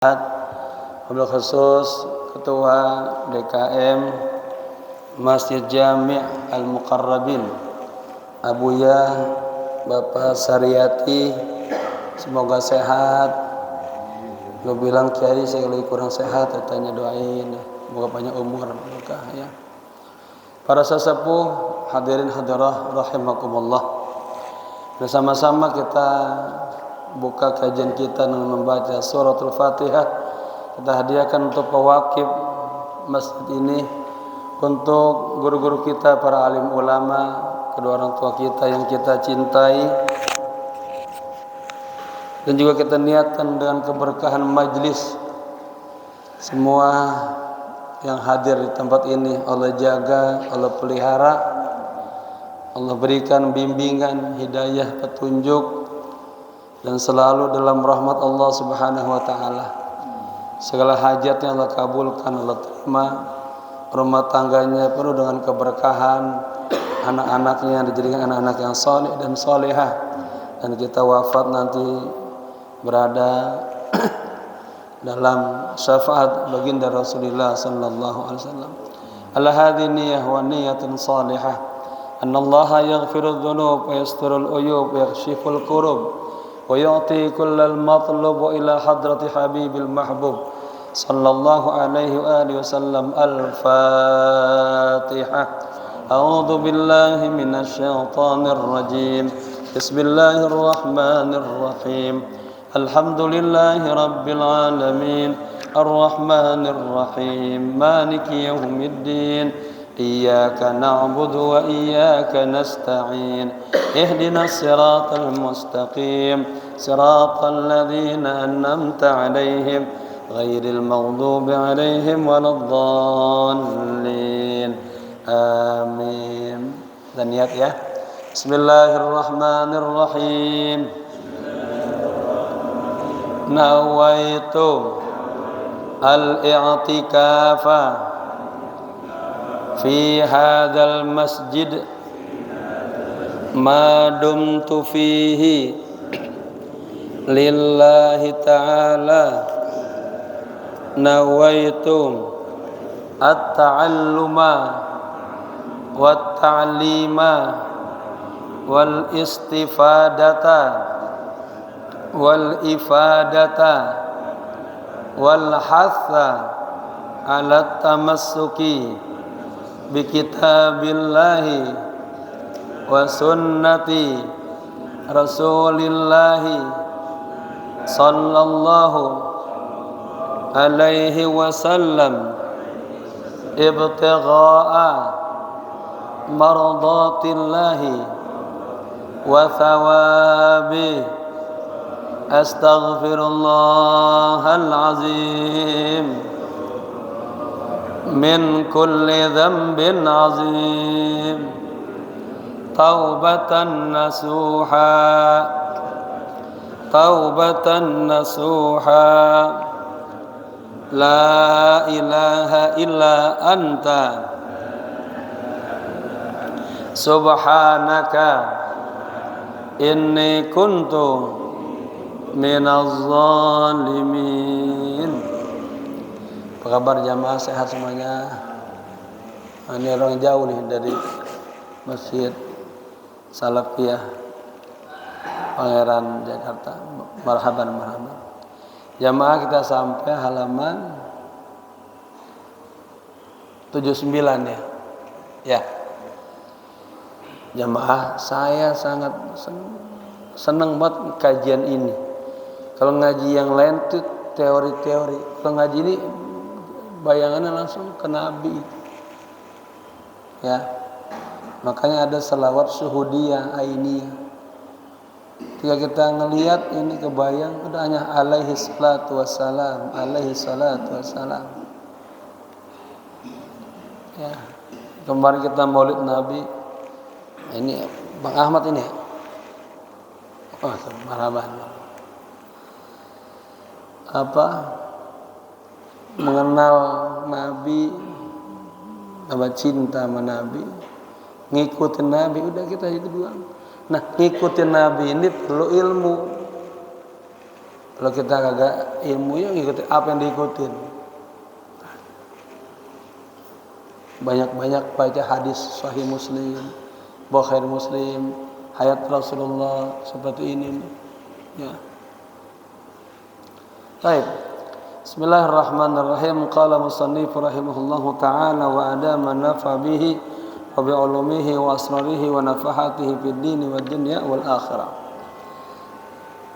Wabil khusus Ketua DKM Masjid Jami' Al-Muqarrabin Abuya Bapak Sariyati, semoga sehat. Gue bilang Kiai saya lagi kurang sehat, katanya doain semoga panjang umur ya. Para sesepuh, hadirin hadirah rahimakumullah, bersama-sama kita buka kajian kita dengan membaca suratul Fatihah. Kita hadiahkan untuk pewakif masjid ini, untuk guru-guru kita, para alim ulama, kedua orang tua kita yang kita cintai, dan juga kita niatkan dengan keberkahan majlis. Semua yang hadir di tempat ini Allah jaga, Allah pelihara, Allah berikan bimbingan, hidayah, petunjuk, dan selalu dalam rahmat Allah Subhanahu wa taala. Segala hajatnya Allah kabulkan, Allah terima. Rumah tangganya penuh dengan keberkahan, anak-anaknya dijadikan anak-anak yang saleh dan salehah, dan kita wafat nanti berada dalam syafaat baginda Rasulullah sallallahu alaihi wasallam. Ala hadhihi niyyah wa niyyatun salihah, anna Allah yaghfiru dzunub wa yasturul uyub wa yakshiful kurub wa yu'ti kullal matlub ila hadrati habibil mahbub sallallahu alaihi wa alihi wasallam. Al-Fatihah. A'udzu billahi minasy syaithanir rajim. Bismillahirrahmanirrahim. Alhamdulillahi rabbil alamin, arrahmanir rahim, maliki yaumiddin. Iyyaka na'budu wa iyyaka nasta'in. Ihdinas siratal mustaqim, siratal ladzina an'amta 'alaihim ghairil maghdubi 'alaihim waladdallin. Amin. Dan niat ya. Bismillahirrahmanirrahim. Nawaitu al-i'tikafa fi hadzal masjid ma dumtu fihi lillahi ta'ala. Nawaitu at-ta'alluma wat-ta'lima wal istifadata wal ifadata wal hatha ala tamassuki bi kitabillahi wa sunnati rasulillahi sallallahu alaihi wasallam ibtigha'a mardatillahi wa thawabi. Astaghfirullahal azim min kulli dhanbin azim, taubatan nasuha, taubatan nasuha. La ilaha illa anta subhanaka inni kuntu minaz zalimin. Apa kabar jamaah, sehat semuanya? Ini orang jauh nih dari Masjid Salafiyah Pangeran Jakarta. Marhaban, marhaban. Jamaah kita sampai halaman 79 ya. Ya. Jamaah, saya sangat senang banget kajian ini. Kalau ngaji yang lain tuh teori-teori, kalau ngaji ini bayangannya langsung ke Nabi. Ya, makanya ada selawat syuhudiyah ainiyah. Ketika kita ngelihat ini kebayang, udah hanya alaihi salatu wassalam, alaihi salatu wassalam. Ya, kemarin kita maulid Nabi. Ini Bang Ahmad ini. Oh, marhaban. Mengenal Nabi, tambah cinta sama Nabi, ngikutin Nabi, udah kita itu doang. Nah, ngikutin Nabi ini perlu ilmu. Kalau kita kagak ilmu ya ngikutin apa yang diikutin. Banyak-banyak baca hadis Sahih Muslim, Bukhari Muslim, hayat Rasulullah seperti ini. Ya. Baik. Bismillahirrahmanirrahim. Qala musannif rahimahullahu taala wa adama nafa bihi wa bi ulumihi wa asrarihi wa nafahatihi fid dini wad dunya wal akhirah.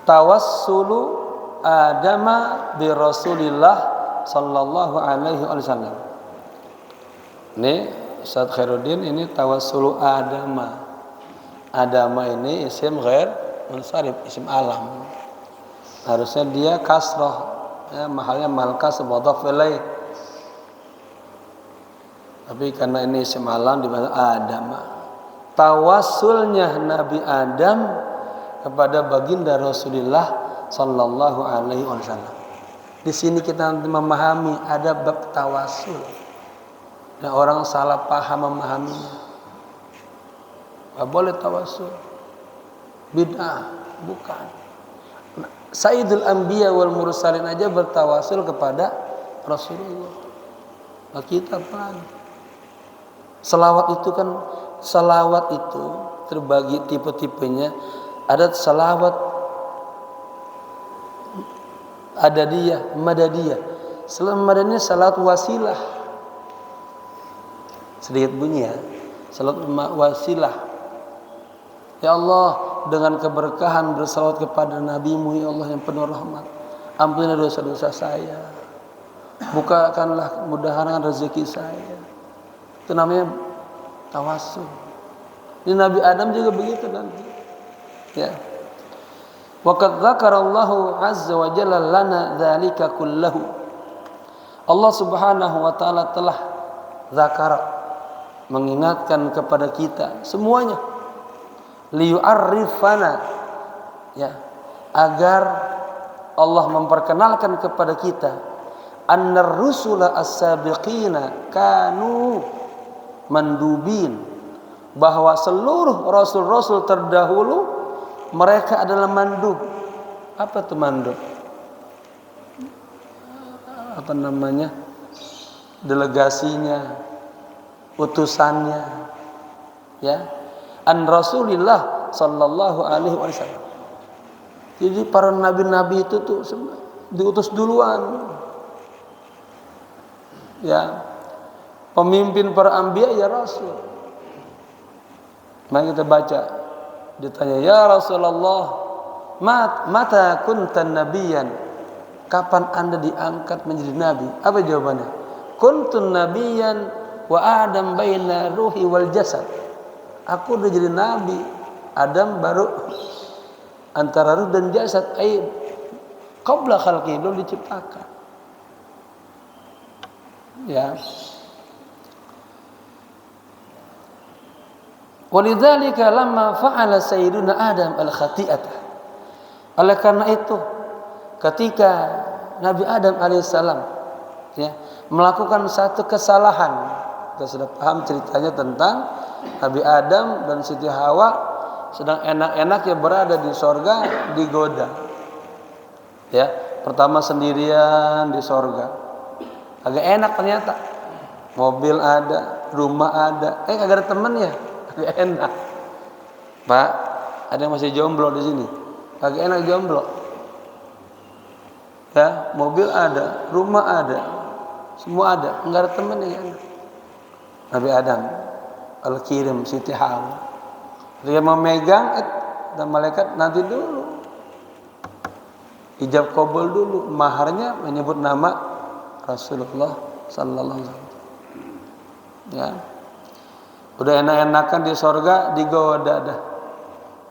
Tawassulu Adama bi Rasulillah sallallahu alaihi wasallam. Ini Ustaz Khairuddin ini tawassulu Adama. Adama ini isim ghair munsharif, isim alam. Harusnya dia kasrah, ya, mahalnya mahal kasrah mudhaf ilaih. Tapi karena ini isim alam dibaca Adama. Tawassulnya Nabi Adam kepada baginda Rasulullah sallallahu alaihi wasallam. Di sini kita nanti memahami ada bab tawassul. Dan orang salah paham memahaminya. Enggak boleh tawassul. Bid'ah, bukan. Sayyidul Anbiya wal Mursalin aja bertawassul kepada Rasulullah. Nah, kita apa? Selawat itu terbagi tipe-tipenya. Ada selawat adadiyah, madadiyah. Salat madadiyah salat wasilah. Sedikit bunyi ya. Salat wasilah. Ya Allah, dengan keberkahan bersalawat kepada Nabi-Mu ya Allah yang penuh rahmat. Ampunilah dosa-dosa saya. Bukakanlah mudahan rezeki saya. Itu namanya tawassul. Ini Nabi Adam juga begitu nanti. Ya. Waqad dzakarallahu azza wa jalla lana dzalika kullahu. Allah Subhanahu wa taala telah zakara, mengingatkan kepada kita semuanya. Liyu'arrifana, ya, agar Allah memperkenalkan kepada kita annar rusula as-sabiqina kanu mandubin, bahwa seluruh rasul-rasul terdahulu mereka adalah mandub. Apa itu mandub? Apa namanya? Delegasinya, utusannya. Ya. An Rasulillah sallallahu alaihi wasallam. Jadi para nabi-nabi itu tuh diutus duluan. Ya. Pemimpin para anbiya ya rasul. Mari kita baca. Ditanya, ya Rasulullah, mata kuntan nabiyan? Kapan Anda diangkat menjadi nabi? Apa jawabannya? Kuntun nabiyan wa Adam baina ruhi wal jasad. Aku udah jadi nabi, Adam baru antara ruh dan jasad, qabla khalqi, belum diciptakan. Ya. Walidzalika lamma fa'ala sayyiduna Adam al-khati'ata. Oleh karena itu, ketika Nabi Adam alaihissalam, ya, melakukan satu kesalahan, kita sudah paham ceritanya tentang Nabi Adam dan Siti Hawa sedang enak-enaknya berada di sorga, digoda. Ya, pertama sendirian di sorga, agak enak ternyata, mobil ada, rumah ada, kagak ada temennya. Gak enak, Pak. Ada yang masih jomblo di sini. Kagak enak jomblo. Ya, mobil ada, rumah ada, semua ada. Enggak ada teman yang enak. Nabi Adam al-Kirim Siti Hawa. Dia memegang dan malaikat nanti dulu. Ijab qabul dulu. Maharnya menyebut nama Rasulullah sallallahu alaihi wasallam. Ya. Udah enak-enakan di sorga, digoda dah.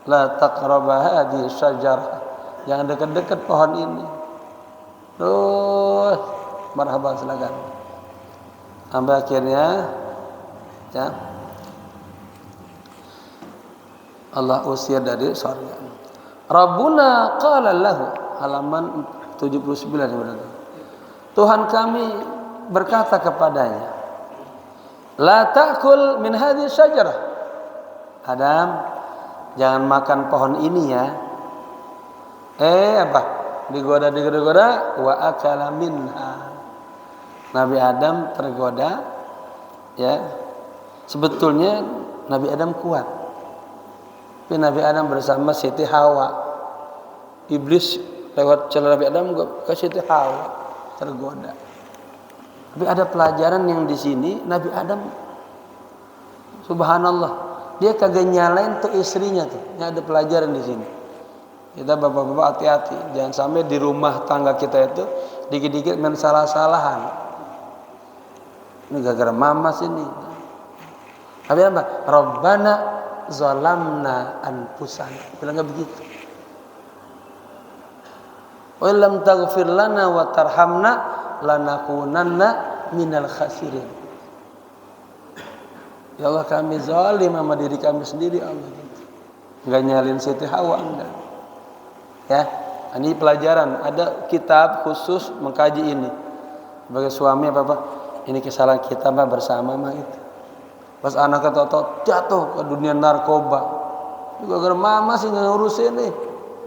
La taqraba hadhihi syajarah. Jangan dekat-dekat pohon ini. Terus marhaban, silakan. Sampai akhirnya, ya, Allah usir dari sorga. Rabbuna qala lahu, halaman 79 berarti. Tuhan kami berkata kepadanya, la ta'kul min hadhihi syajarah. Adam, jangan makan pohon ini ya. Apa? digoda wa akala minha. Nabi Adam tergoda, ya. Sebetulnya Nabi Adam kuat, tapi Nabi Adam bersama Siti Hawa. Iblis lewat celah Nabi Adam ke Siti Hawa, tergoda. Tapi ada pelajaran yang di sini. Nabi Adam, subhanallah, dia kagak nyalain tuh istrinya tuh. Ini ada pelajaran di sini. Kita bapak-bapak hati-hati, jangan sampai di rumah tangga kita itu dikit-dikit main salah-salahan. Ini gara-gara mama sini. Tapi apa? Rabbana zalamna anfusana. Bilang enggak begitu. Wa illam taghfir lana wa tarhamna lanakunanna minal khasirin. Ya Allah, kami zalim sama diri kami sendiri, Allah. Enggak nyalin Siti Hawa enggak. Ya, ini pelajaran. Ada kitab khusus mengkaji ini. Sebagai suami apa? Ini kesalahan kita mah bersama mah itu. Pas anaknya tahu jatuh ke dunia narkoba. Juga gara mama sih ngurusin nih.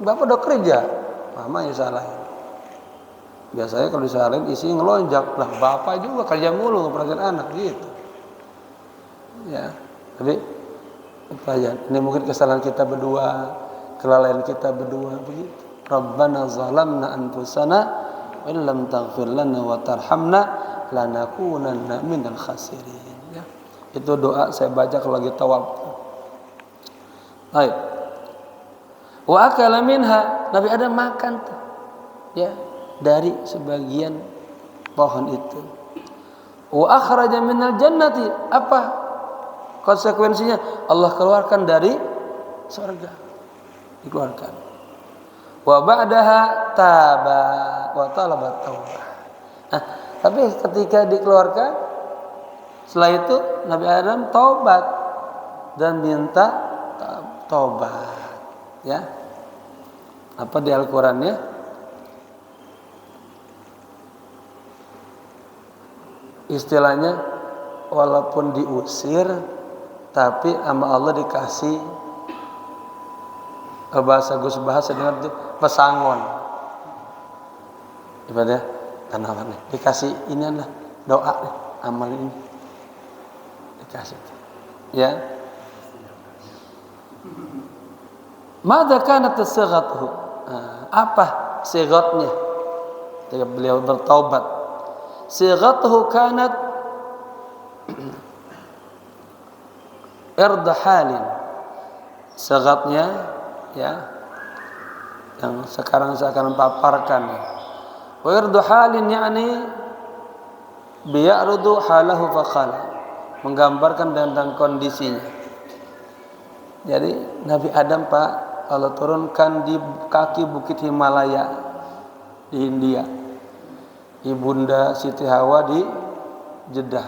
Bapak udah kerja, mama yang salah. Biasanya kalau disalahin isi ngelonjak, lah bapak juga kerja mulu ngeperhatiin anak gitu. Ya, tapi pelajaran. Ini mungkin kesalahan kita berdua, kelalaian kita berdua begitu. Rabbana zalamna anfusana wa illam taghfir lana wa tarhamna lanakunanna minal khasirin. Ya. Itu doa saya baca kalau lagi tawaf. Baik. Wa akala minha, Nabi Adam makan tuh. Ya, dari sebagian pohon itu. Wa akhraja minal jannati, apa konsekuensinya? Allah keluarkan dari surga. Dikeluarkan. Wa ba'daha taba wa talaba taubah. Nah, tapi ketika dikeluarkan, setelah itu Nabi Adam taubat dan minta taubat. Ya, apa di Al-Qurannya? Istilahnya, walaupun diusir, tapi sama Allah dikasih bahasa Gus bahasa dengan pesangon. Ibadah tanaman nih. Dikasih ini adalah doa nih, amal ini dikasih. Ya. Mada kanat sighathu? Apa sighatnya? Ketika beliau bertaubat. Sighathu kanat irdahalin. Sighatnya, ya, yang sekarang saya akan paparkan. Wa irdahalin yakni biya'rudu halahu faqala, menggambarkan tentang kondisinya. Jadi Nabi Adam, Pak, Allah turunkan di kaki bukit Himalaya di India. Ibunda Siti Hawa di Jeddah.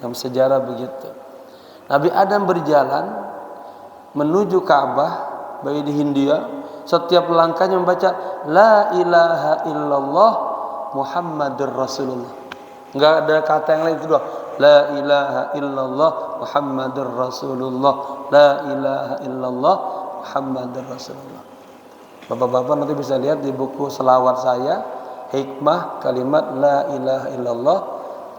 Yang sejarah begitu. Nabi Adam berjalan menuju Ka'bah bayi di Hindia. Setiap langkahnya membaca La ilaha illallah Muhammadur Rasulullah. Enggak ada kata yang lain, itu doang. La ilaha illallah Muhammadur Rasulullah. La ilaha illallah Muhammadur Rasulullah. Bapak-bapak nanti bisa lihat di buku selawat saya, hikmah kalimat La ilaha illallah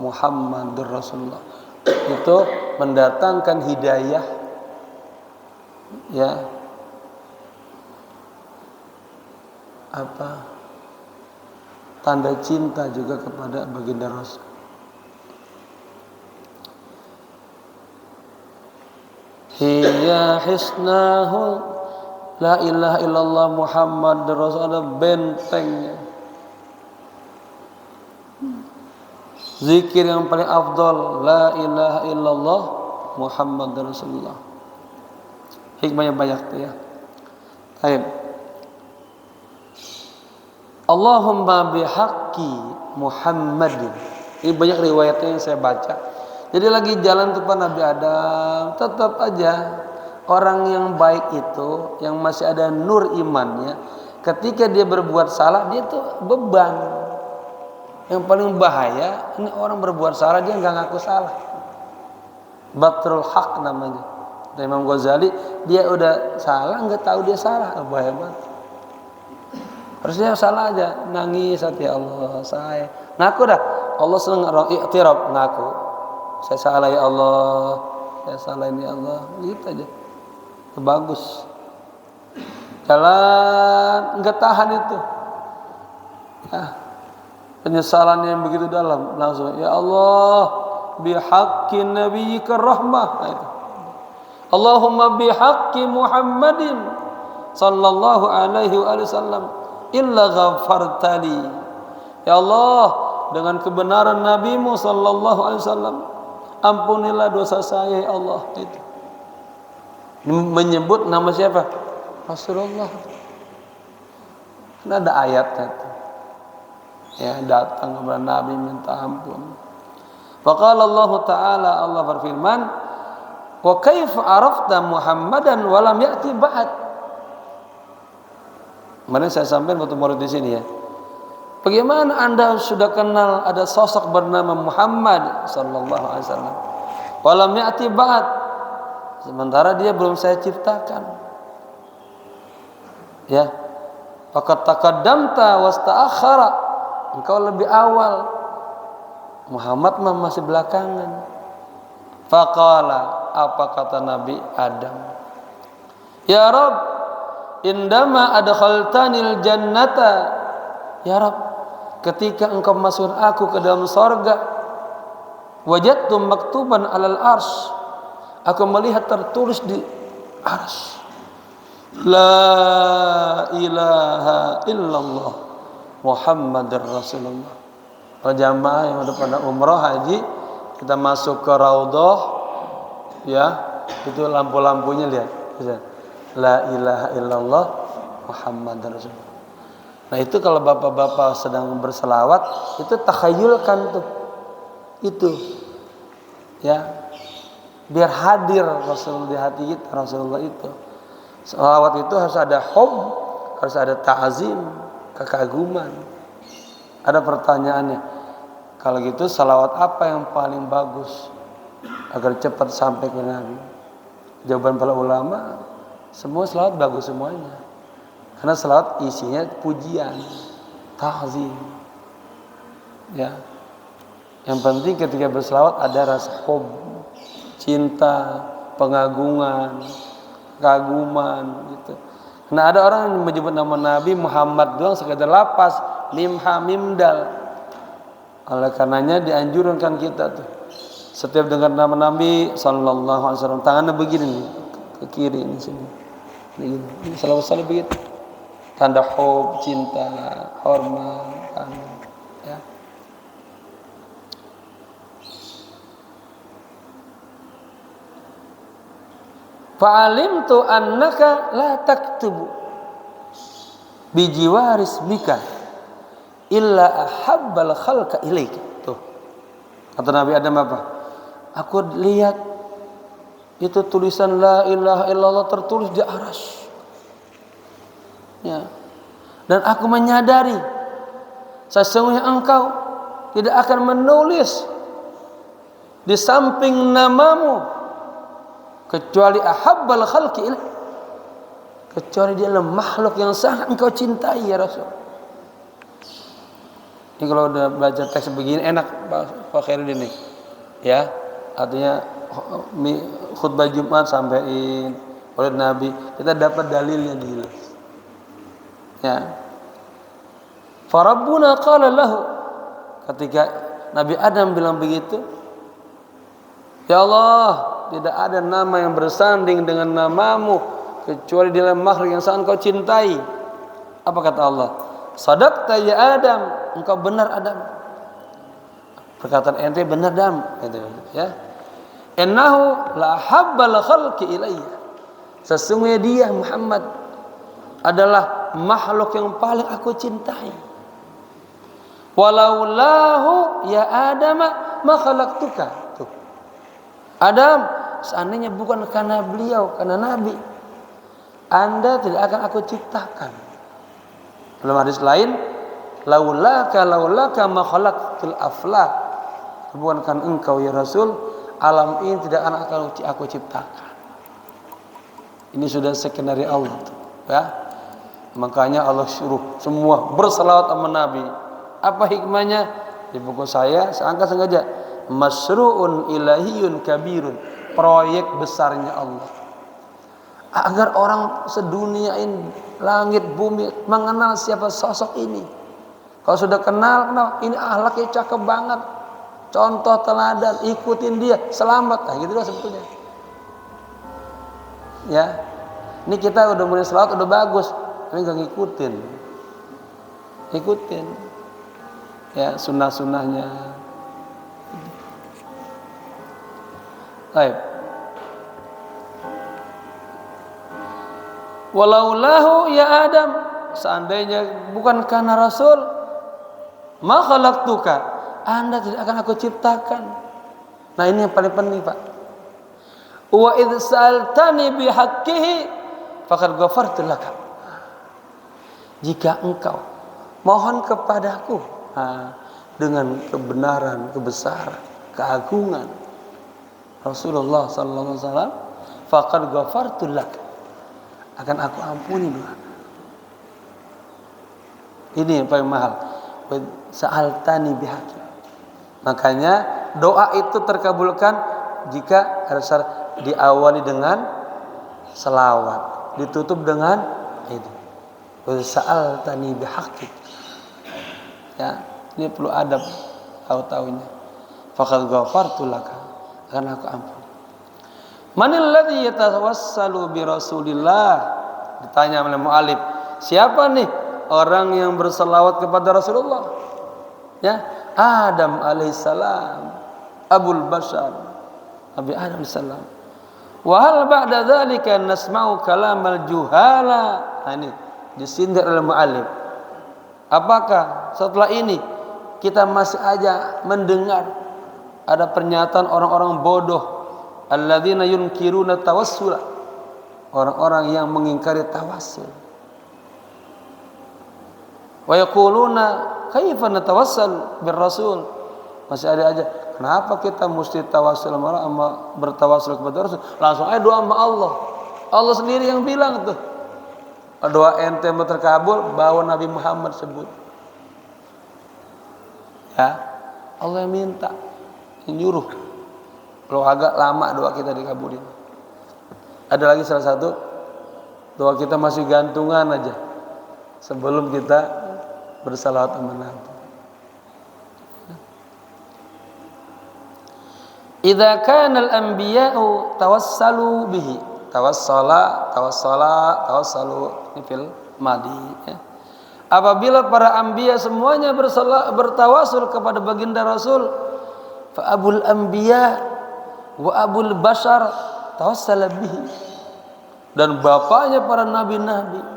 Muhammadur Rasulullah. Itu mendatangkan hidayah, ya, apa, tanda cinta juga kepada baginda Rasul. Hiya hisnahu La ilaha illallah Muhammad Rasulullah, bentengnya. Zikir yang paling afdal La ilaha illallah Muhammad Rasulullah. Hikmahnya banyak tuh, ya. Baik. Allahumma bihaqqi Muhammadin. Ini banyak riwayatnya yang saya baca. Jadi lagi jalan tuh Pak Nabi Adam, tetap aja orang yang baik itu, yang masih ada nur imannya, ketika dia berbuat salah, dia tuh beban. Yang paling bahaya, ini orang berbuat salah, dia nggak ngaku salah. Batrul haq namanya. Dan Imam Ghazali, dia udah salah, nggak tahu dia salah. Bahaya banget. Harusnya salah aja, nangis hati Allah, saya ngaku dah. Allah senang orang i'tiraf, ngaku. Saya salah ya Allah, saya salah ini ya Allah, gitu aja. Itu bagus. Jalan enggak tahan itu. Ya. Penyesalan yang begitu dalam, langsung ya Allah, bihaqqi nabiyyika rahmah. Nah, itu. Allahumma bihaqqi Muhammadin sallallahu alaihi wasallam illa ghafartali. Ya Allah, dengan kebenaran nabimu sallallahu alaihi wasallam, ampunilah dosa saya ya Allah. Itu menyebut nama siapa? Rasulullah. Kan ada ayatnya tuh. Ya, datang kepada Nabi minta ampun. Faqala Allah Ta'ala, Allah berfirman, wa kaifa arafta Muhammadan wa lam ya'ti ba'd. Kemarin saya sampaikan waktu murid di sini ya. Bagaimana Anda sudah kenal ada sosok bernama Muhammad sallallahu alaihi wasallam? Wa lam ya'ti ba'd. Sementara dia belum saya ciptakan. Ya. Faqad taqaddamta wasta'akhara. Engkau lebih awal. Muhammad masih belakangan. Faqala, apa kata Nabi Adam? Ya Rabb, indama adkhaltanil jannata. Ya Rabb, ketika engkau masuk aku ke dalam sorga, wajadtu maktuban alal ars. Aku melihat tertulis di ars, la ilaha illallah Muhammadur Rasulullah. Para jamaah yang ada pada umrah haji, kita masuk ke raudhah, ya, itu lampu-lampunya lihat, la ilaha illallah Muhammadur Rasulullah. Nah itu kalau bapak-bapak sedang berselawat, itu takhayulkan tuh, itu, ya, biar hadir Rasul di hati kita. Rasulullah itu, selawat itu harus ada hub, harus ada ta'zim, kekaguman. Ada pertanyaannya, kalau gitu salawat apa yang paling bagus agar cepat sampai ke Nabi? Jawaban para ulama, semua salawat bagus semuanya, karena salawat isinya pujian, ta'zim. Ya, yang penting ketika bersalawat ada rasa hub, cinta, pengagungan, kaguman, gitu. Nah ada orang yang menyebut nama Nabi Muhammad doang sekadar lapas, mim ha mim dal. Oleh karenanya dianjurkan kita tuh setiap dengar nama Nabi sallallahu alaihi wasallam, tangannya begini nih, ke kiri ini sini. Ini selalu begitu. Tanda hub, cinta, hormat, ya. Fa'alimtu annaka la taktubu bijiwaris bika illa ahabbal khalqa ilaika. Tuh kata Nabi Adam apa? Aku lihat itu tulisan la ilaha illallah tertulis di aras, ya. Dan aku menyadari sesungguhnya engkau tidak akan menulis di samping namamu kecuali ahabbal khalqi ilaik, kecuali dia adalah makhluk yang sangat engkau cintai ya Rasul. Ini kalau udah belajar teks begini enak Pak Khairuddin nih, ya, artinya khutbah Jumat sampaiin oleh Nabi, kita dapat dalilnya jelas. Ya, Farabbuna qala lahu, ketika Nabi Adam bilang begitu, ya Allah, tidak ada nama yang bersanding dengan namamu kecuali dia makhluk yang sangat kau cintai. Apa kata Allah? Sadaqta ya Adam, engkau benar Adam. Perkataan ente benar Adam, gitu, ya. Innahu la habbal khalqi ilayya. Sesungguhnya dia Muhammad adalah makhluk yang paling aku cintai. Walaulahu ya Adam ma khalaqtuka. Tuh. Adam, seandainya bukan karena beliau, karena Nabi, Anda tidak akan aku ciptakan. Dalam hadis lain, laulaka ma khalaqtul aflak. Bukan karena engkau ya Rasul, alam ini tidak akan aku ciptakan. Ini sudah skenario Allah, ya. Makanya Allah suruh semua bersalawat sama Nabi. Apa hikmahnya? Di buku saya angkat sengaja, masru'un ilahiyun kabirun, proyek besarnya Allah agar orang sedunia ini, langit bumi mengenal siapa sosok ini. Kalau sudah kenal ini akhlaknya cakep banget, contoh teladan, ikutin dia, selamat. Nah gitu lah sebetulnya ya. Ini kita udah mulai selawat udah bagus, tapi nggak ngikutin ya sunnah-sunnahnya. Baik. Walaulahu ya Adam, seandainya bukan karena Rasul, ma khalaqtuka, Anda tidak akan aku ciptakan. Nah ini yang paling penting, Pak. Wa idz sa'altani bihaqqihi faqad ghafartu laka. Jika engkau mohon kepadaku dengan kebenaran, kebesaran, keagungan Rasulullah sallallahu alaihi wasallam, faqad ghafartu laka, akan aku ampuni doa. Ini yang paling mahal. Sa'altani bihaqqi. Makanya doa itu terkabulkan jika diawali dengan selawat, ditutup dengan itu. Sa'altani bihaqqi. Ya, ini perlu adab tahu-tahunya. Faqad ghafartu laka, akan aku ampuni. Manil ladzi yatawassalu bi Rasulillah? Ditanya oleh mu'alif, siapa nih orang yang berselawat kepada Rasulullah? Ya, Adam alaihissalam, Abul Bashar, Nabi Adam alaihissalam. Wa hal ba'da dzalika nasma'u kalamal juhala? Nah ini disindir oleh mu'alif. Apakah setelah ini kita masih aja mendengar ada pernyataan orang-orang bodoh, alladzina yunkiruna tawassul, orang-orang yang mengingkari tawassul. Wa yaquluna kaifa natawassal bir rasul? Masih ada aja, kenapa kita mesti tawassul sama bertawassul kepada Rasul? Langsung aja doa sama Allah. Allah sendiri yang bilang tuh, doa ente terkabul bawa Nabi Muhammad sebut. Ya, Allah yang minta, yang nyuruh. Kalau agak lama doa kita dikabulin. Ada lagi salah satu doa kita masih gantungan aja sebelum kita bersalawat sama Nabi. Idza kana al-anbiya'u tawassalu bihi, tawassalu ini fil madi ya. Apabila para anbiya semuanya bertawasul kepada baginda Rasul, fa abul anbiya wa abul bashar tawassala bihi, dan bapaknya para nabi-nabi,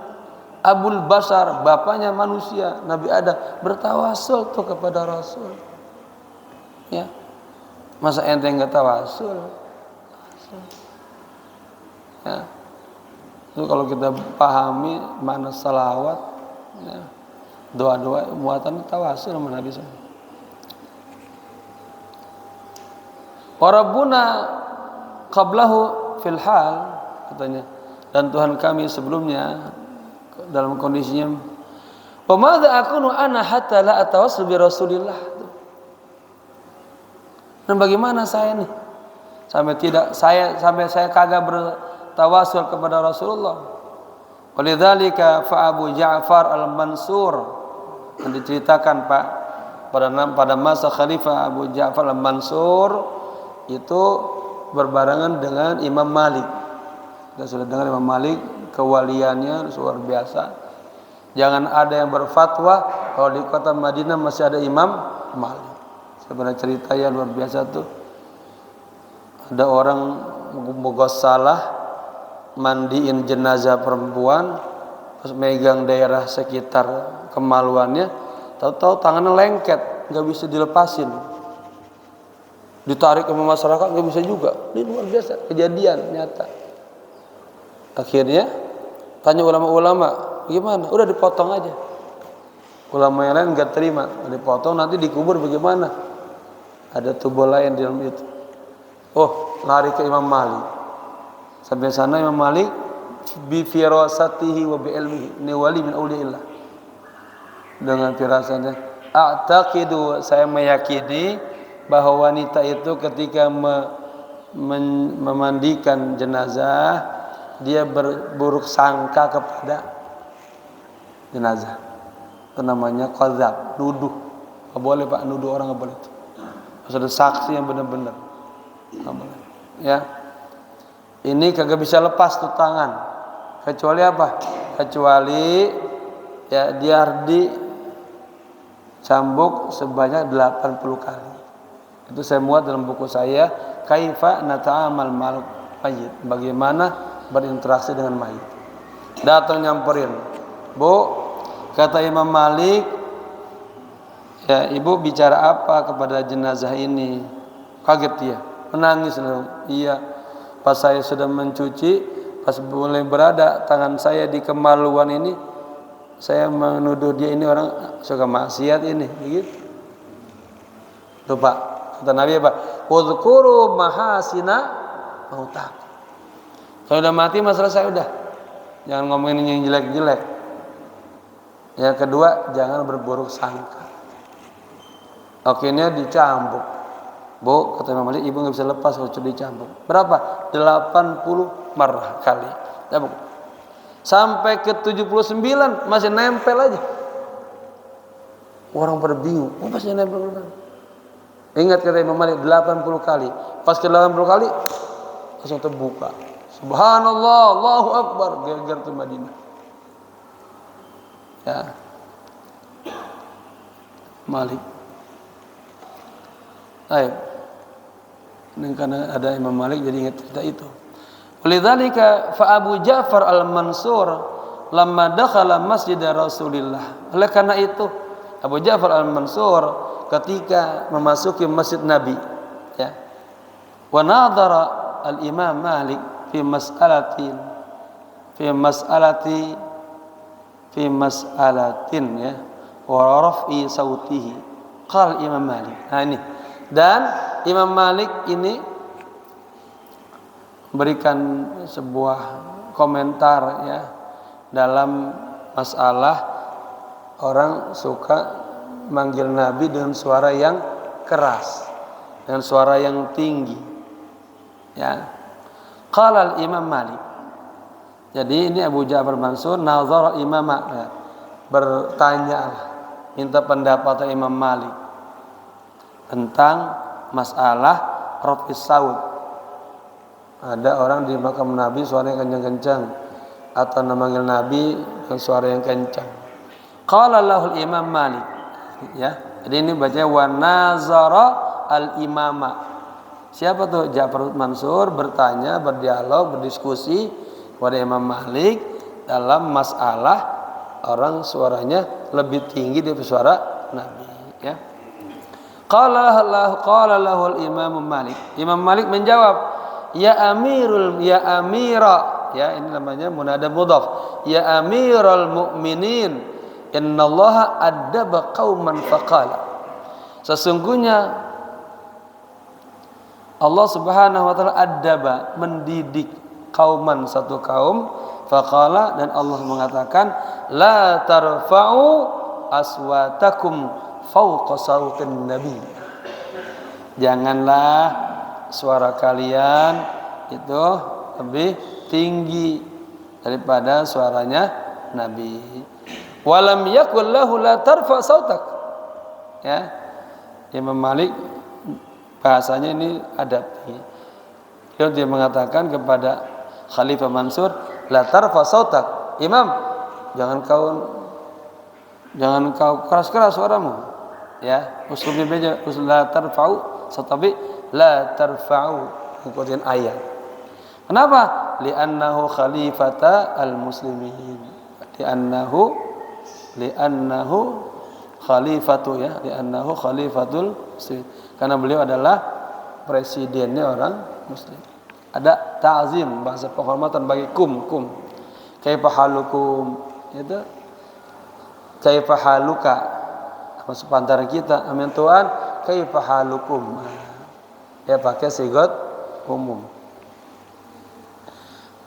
Abul Bashar, bapaknya manusia, Nabi Adam, bertawasul tuh kepada Rasul. Ya, masa ente nggak tawasul? Ya, itu kalau kita pahami mana salawat, ya, doa-doa muatan tawasul sama Nabi SAW. Warabbuna qablahu fil hal, katanya, dan Tuhan kami sebelumnya dalam kondisinya, wa madza akunu ana hatta la atawassul bi Rasulillah. Dan bagaimana saya nih sampai saya kagak bertawasul kepada Rasulullah. Walidzalika fa Abu Ja'far Al-Mansur, yang diceritakan Pak pada masa Khalifah Abu Ja'far Al-Mansur itu berbarengan dengan Imam Malik. Kita sudah dengar Imam Malik kewaliannya luar biasa. Jangan ada yang berfatwa kalau di kota Madinah masih ada Imam Malik. Saya pernah cerita ya luar biasa tuh. Ada orang mughassalah mandiin jenazah perempuan, terus megang daerah sekitar kemaluannya, tahu-tahu tangannya lengket, nggak bisa dilepasin. Ditarik ke masyarakat nggak bisa juga. Ini luar biasa kejadian nyata. Akhirnya tanya ulama-ulama, gimana? Udah dipotong aja. Ulama yang lain nggak terima, dipotong nanti dikubur bagaimana? Ada tubuh lain di dalam itu. Oh, lari ke Imam Malik. Sampai sana Imam Malik bi firasatihi wa bi ilmihi. Ini wali min auliillah. Dengan firasatnya, a'taqidu, saya meyakini bahwa wanita itu ketika memandikan jenazah dia berburuk sangka kepada jenazah. Itu namanya qadzab, nuduh. Enggak boleh Pak, nuduh orang enggak boleh itu. Harus ada saksi yang benar-benar. Enggak boleh. Ya. Ini kagak bisa lepas tuh tangan. Kecuali apa? Kecuali ya dia harus dicambuk sebanyak 80 kali. Itu saya muat dalam buku saya, Kaifa Nata'amal Ma'al Mayyit. Bagaimana berinteraksi dengan mayit. Datang nyamperin. Bu, kata Imam Malik, ya ibu bicara apa kepada jenazah ini? Kaget dia, menangis. Iya, pas saya sudah mencuci, pas mulai berada tangan saya di kemaluan ini, saya menuduh dia ini orang suka maksiat ini, begitu. Tuh Pak, kata Nabi apa? Udhkuru mahasina mautakum. Kalau udah mati masalah saya udah. Jangan ngomongin yang jelek-jelek. Yang kedua, jangan berburuk sangka. Akhirnya dicambuk. Bu, kata Imam Malik, ibu nggak bisa lepas kalau sudah dicambuk. Berapa? 80 marrah kali. Cambuk. Sampai ke 79 masih nempel aja. Orang pada bingung. Oh, masih nempel. Ingat kata Imam Malik 80 kali. Pas ke 80 kali langsung terbuka. Subhanallah, Allahu Akbar, geger ke Madinah. Ya. Malik. Baik. Ini karena ada Imam Malik jadi ingat cerita itu. Walidzalika fa Abu Ja'far Al-Mansur lamma dakhala masjid Rasulillah. Oleh karena itu Abu Ja'far Al-Mansur ketika memasuki masjid Nabi, ya. Wa nadhara al-Imam Malik fi mas'alatin ya wa raf'i sautihi qala Imam Malik. Nah ini, dan Imam Malik ini berikan sebuah komentar ya dalam masalah orang suka manggil Nabi dengan suara yang keras, dengan suara yang tinggi, ya. Qala al-Imam Malik. Jadi ini Abu Ja'far Mansur nazar imama, ya. Bertanya, minta pendapat Imam Malik tentang masalah raf'is saut. Ada orang di makam Nabi suaranya kencang-kencang atau memanggil Nabi dengan suara yang kencang. Qala lahul Imam Malik, ya. Jadi ini baca wa nazara al-imama. Siapa tuh? Ja'far Mansur bertanya, berdialog, berdiskusi kepada Imam Malik dalam masalah orang suaranya lebih tinggi dari suara Nabi, ya. Qala lahu al-Imam Malik. Imam Malik menjawab, ya amira, ya ini namanya munada mudhaf. Ya amiral mu'minin, innallaha addaba qauman faqala. Sesungguhnya Allah Subhanahu wa taala addaba, mendidik kauman, satu kaum, faqala, dan Allah mengatakan la tarfa'u aswatakum fawqa sautin nabi. Janganlah suara kalian itu lebih tinggi daripada suaranya Nabi. Walam yakul lahu la tarfa sautak. Ya. Imam Malik bahasanya ini adab. Dia mengatakan kepada Khalifah Mansur, la tarfa sautak. Imam, jangan kau keras-keras suaramu. Ya, usulnya beda. Usul la tarfa'u, tapi la tarfa'u, ikutin ayat. Kenapa? Li'annahu khalifata al-muslimin. Li'annahu khalifatu, ya, li'annahu khalifatul muslimin. Karena beliau adalah presidennya orang muslim. Ada ta'zim, bahasa penghormatan bagi kum. Kaifa halukum, itu kaifa haluka, maksud antara kita amin Tuhan, kaifa halukum, ya pakai sigot umum.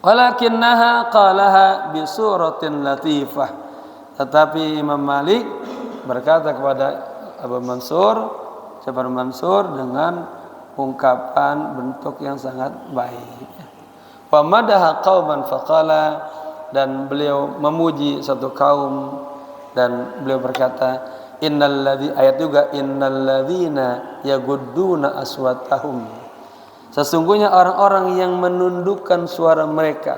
Walakinnaha qalaha bi suratin latifah. Tetapi Imam Malik berkata kepada Abu Mansur, Ja'far Mansur dengan ungkapan bentuk yang sangat baik. Wa madaha qauman faqala, dan beliau memuji satu kaum dan beliau berkata, ayat juga, innalladzina yagudduna aswatahum, sesungguhnya orang-orang yang menundukkan suara mereka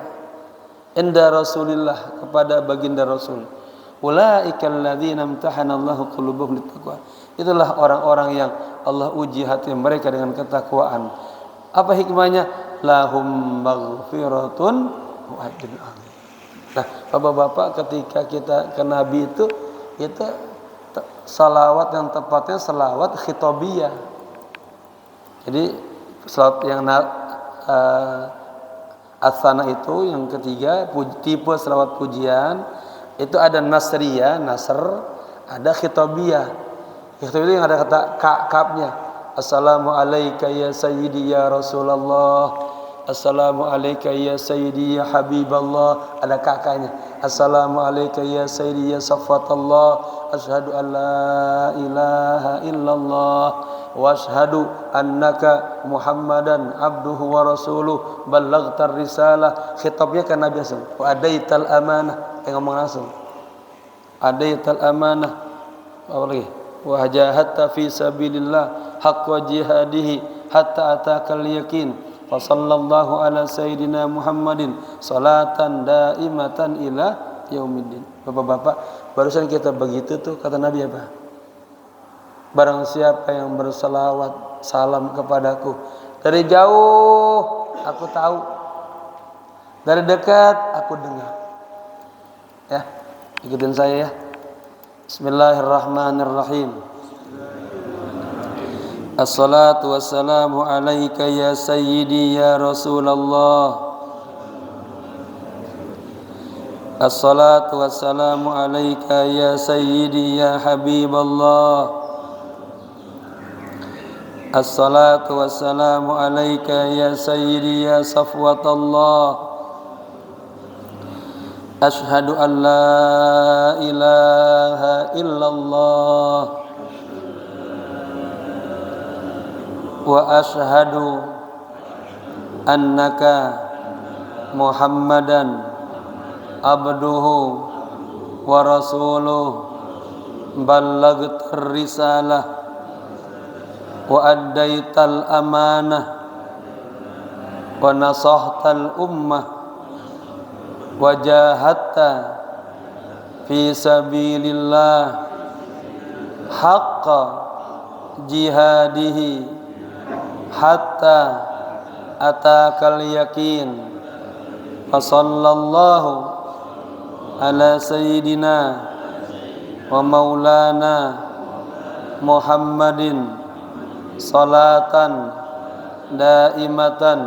inda Rasulillah, kepada baginda Rasul, ulaikal ladzina imtahanallahu qulubuhum littaqwa, itulah orang-orang yang Allah uji hati mereka dengan ketakwaan. Apa hikmahnya? Lahum maghfiratun wa ajrun azim. Nah, Bapak-bapak, ketika kita ke Nabi itu salawat yang tepatnya salawat khitabiyah. Jadi salawat yang asana itu yang ketiga, tipe salawat pujian itu ada nasriyah, nasr, ada khitabiyah. Khitabiyah itu yang ada kata kapnya. Assalamu alayka ya sayyidi ya Rasulullah. Assalamu alayka ya sayyidi ya Habiballah, ada kakaknya. Assalamu alayka ya sayyidi ya Safatallah, asyhadu an la ilaha illallah wa asyhadu annaka Muhammadan abduhu wa rasuluh, ballaghtar risalah. Khitabnya kan Nabi sallallahu alaihi wasallam. Wa adaital amanah, yang ngomong langsung. Adaital amanah. Apa lagi? Wa jahadta fi sabilillah haqqa jihadihi hatta atakal yakin. Wa sallallahu ala sayyidina Muhammadin salatan daimatan ila yaumiddin. Bapak-bapak, barusan kita begitu tuh kata Nabi apa? Barang siapa yang berselawat salam kepadaku, dari jauh aku tahu, dari dekat aku dengar. Ya, ikutin saya ya. Bismillahirrahmanirrahim. Assalatu wassalamu alaika ya sayyidi ya Rasulullah. Assalatu wassalamu alaika ya sayyidi ya Habiballah. Assalatu wassalamu alaika ya sayyidi ya Safwatallah. Ashhadu an la ilaha illallah wa ashhadu annaka Muhammadan abduhu wa rasuluh, ballaghtar risalah wa addaital amanah wa nasahtal ummah wa jahadta fi sabilillah haqqa jihadihi hatta atakal yakin. Wa sallallahu ala sayyidina wa maulana Muhammadin salatan daimatan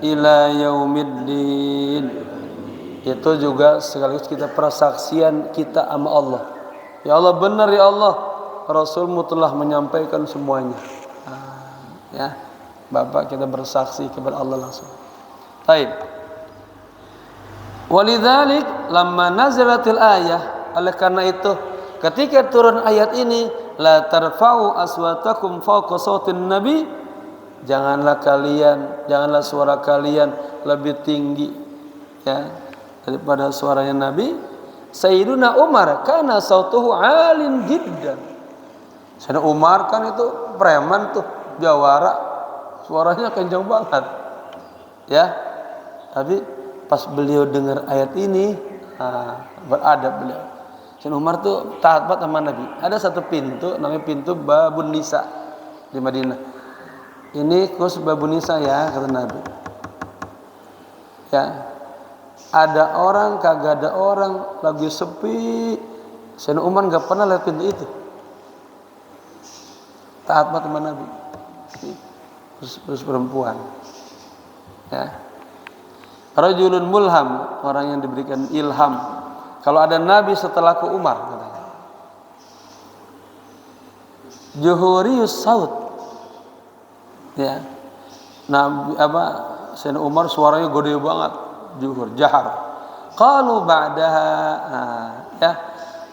ila yaumiddin. Itu juga sekaligus kita persaksian kita sama Allah. Ya Allah, benar ya Allah, Rasulmu telah menyampaikan semuanya. Ya, Bapak, kita bersaksi kepada Allah langsung. Baik. Walidzalik lamma nazalatil ayah, oleh karena itu ketika turun ayat ini, la tarfa'u aswatakum fawqa sautin nabi, janganlah suara kalian lebih tinggi ya daripada suaranya Nabi. Sayyiduna Umar kana sautuhu alin jiddan. Sayyidina Umar kan itu preman tuh, jawara, suaranya kencang banget ya. Tapi pas beliau dengar ayat ini, beradab beliau. Sayyidina Umar tuh taat banget sama Nabi. Ada satu pintu namanya pintu Babun Nisa di Madinah. Ini khusus Babun Nisa ya, kata Nabi. Ya, ada orang kagak ada orang, lagi sepi, Sayyidina Umar nggak pernah lewat pintu itu. Taat banget sama Nabi. Terus perempuan. Ya. Rajulun mulham, orang yang diberikan ilham. Kalau ada Nabi setelahku Umar, katanya. Juhurius saut. Ya. Nabi Sayyidina Umar suaranya gede banget. juhur, jahar. Qalu ba'daha, ya,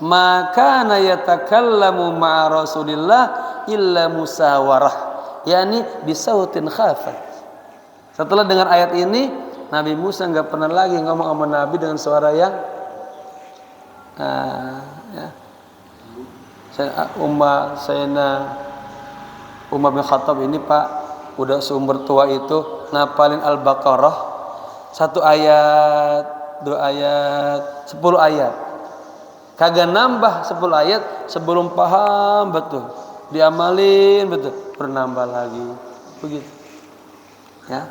ma kana yatakallamu ma'a Rasulillah illa musawarah, yakni bisautin khafat. Setelah dengar ayat ini, Nabi Musa enggak pernah lagi ngomong sama Nabi dengan suara yang ya. Umar bin Khattab ini Pak, udah seumur tua itu ngapalin Al-Baqarah 1 ayat, 2 ayat, 10 ayat. Kagak nambah 10 ayat sebelum paham betul. Diamalin betul, bernambah lagi. Begitu. Ya.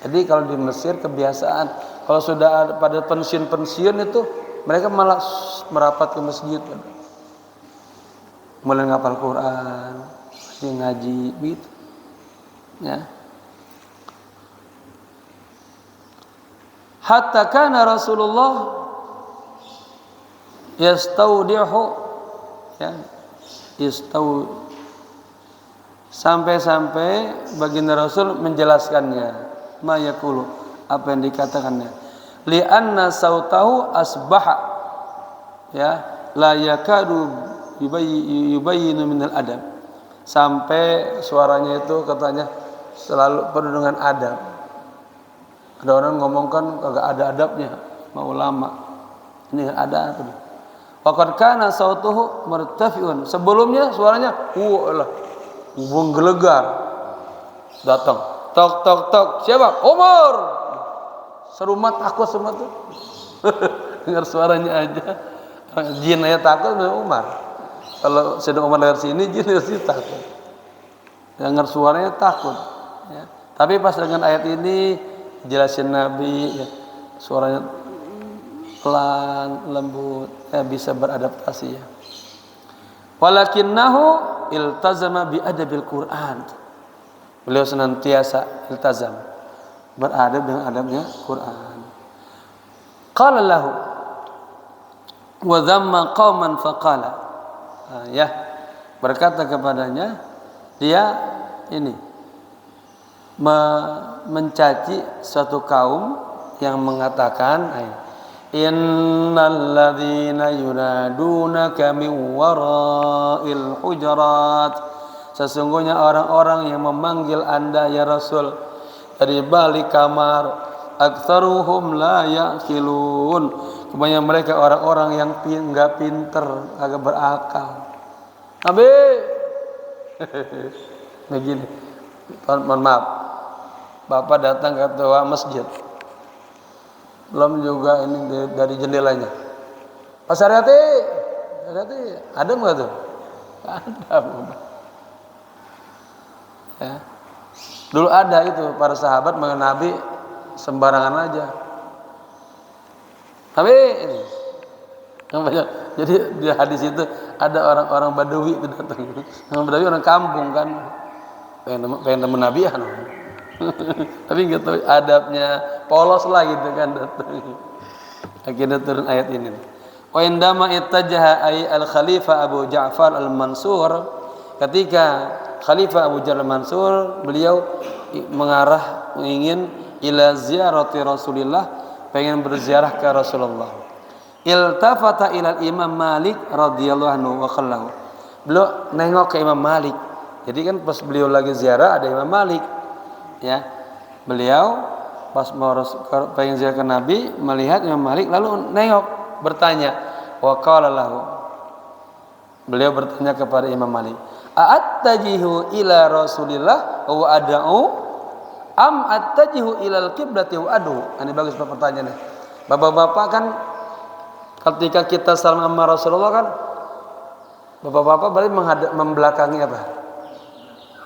Jadi kalau di Mesir kebiasaan kalau sudah ada pada pensiun itu mereka malah merapat ke masjid. Mulai ngapal Quran, ngaji gitu. Ya. Hatta kana Rasulullah yastaudihu, ya, sampai baginda Rasul menjelaskannya, ma yaqulu, apa yang dikatakannya, li anna sautahu asbaha, ya, la yakadu yubayyinu minal adab, sampai suaranya itu katanya selalu penuh dengan adab. Ada orang ngomong kan kagak ada adabnya, mau ulama ini ada tuh. Waqad kana sautuhu murtafiun, sebelumnya suaranya lah menggelegar. Datang tok tok tok, siapa? Umar. Serumat takut semua tuh. Dengar suaranya aja jin aja takut dengan Umar. Kalau sedang Umar dari sini jin pasti takut. Dengar suaranya takut, ya. Tapi pas dengan ayat ini jelasin Nabi, ya, suaranya pelan, lembut, ya, bisa beradaptasi, ya. Walakinnahu iltazama bi adabil Quran. Beliau senantiasa iltazam, beradab dengan adabnya Quran. Qala lahu wa dhamma qauman faqala, ya, berkata kepadanya, dia ini mencaci suatu kaum yang mengatakan, innal ladzina yunadunaka min wara'il hujurat, sesungguhnya orang-orang yang memanggil Anda ya Rasul dari balik kamar, aktsaruhum la yaqilun, kebanyakan mereka orang-orang yang enggak pinter, agak berakal. Nabi begini, mohon maaf, Bapak datang ke ketua masjid, belum juga ini dari jendelanya, Pak Saryati, ada nggak tuh? Ada. Ya. Dulu ada itu para sahabat mengenai Nabi sembarangan aja. Nabi ini. Jadi di hadis itu ada orang-orang Badawi itu datang. Orang Badawi orang kampung kan, pengen temen Nabi kan. Tapi nggak tahu adabnya, polos lah gitu kan datang. Akhirnya turun ayat ini. Wa indama ittajaha ay al-Khalifah Abu Ja'far al-Mansur, ketika Khalifah Abu Ja'far al-Mansur, beliau mengarah ingin ila ziyarati Rasulillah, pengen berziarah ke Rasulullah. Iltafata ilal Imam Malik radhiyallahu anhu wa khallahu. Beliau nengok ke Imam Malik. Jadi kan pas beliau lagi ziarah ada Imam Malik. Ya. Beliau pas mau pengen ziarah ke Nabi, melihat Imam Malik lalu nengok, bertanya, wa qala lahu. Beliau bertanya kepada Imam Malik, "A'attajihu ila Rasulillah wa ad'u am attajihu ilal qiblati wa ad'u?" Ini bagus pertanyaannya. Bapak-bapak kan ketika kita salam sama Rasulullah kan, bapak-bapak berarti membelakangi apa?